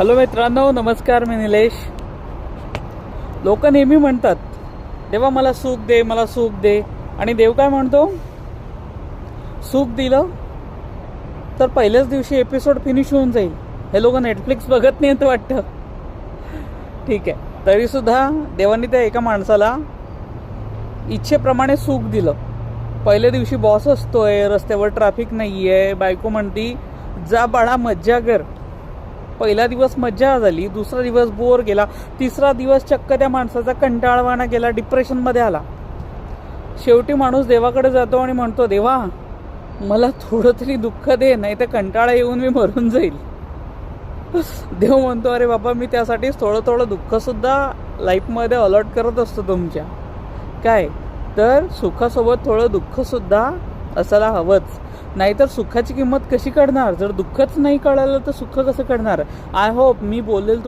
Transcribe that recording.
Hello मित्रांनो, नमस्कार. मी निलेश. लोक नेहमी म्हणतात, देवा मला सुख दे, मला सुख दे. आणि देव काय म्हणतो? सुख दिलं तर पहिल्याच दिवशी एपिसोड फिनिश होऊन जाईल. हे लोक नेटफ्लिक्स बघत नाही वाटतं. ठीक आहे, तरीसुद्धा देवाने त्या एका माणसाला इच्छेप्रमाणे सुख दिलं. पहिल्या दिवशी बॉस असतोय, रस्त्यावर ट्रॅफिक नाही आहे, बायको म्हणती जा बाळा मज्जा कर. पहिला दिवस मज्जा झाली, दुसरा दिवस बोर गेला, तिसरा दिवस चक्क त्या माणसाचा कंटाळवाणा गेला, डिप्रेशनमध्ये आला. शेवटी माणूस देवाकडे जातो आणि म्हणतो, देवा मला थोडं तरी दुःख दे, नाही तर कंटाळा येऊन मी मरून जाईल. देव म्हणतो, अरे बाबा, मी त्यासाठीच थोडं थोडं दुःखसुद्धा लाईफमध्ये अलॉट करत असतो तुमच्या. काय तर सुखासोबत थोडं दुःखसुद्धा असायला हवंच. नाहीतर सुखाची किंमत कशी कळणार? जर दुःखच नाही कळालं तर सुख कसं कळणार? आय होप मी बोलेल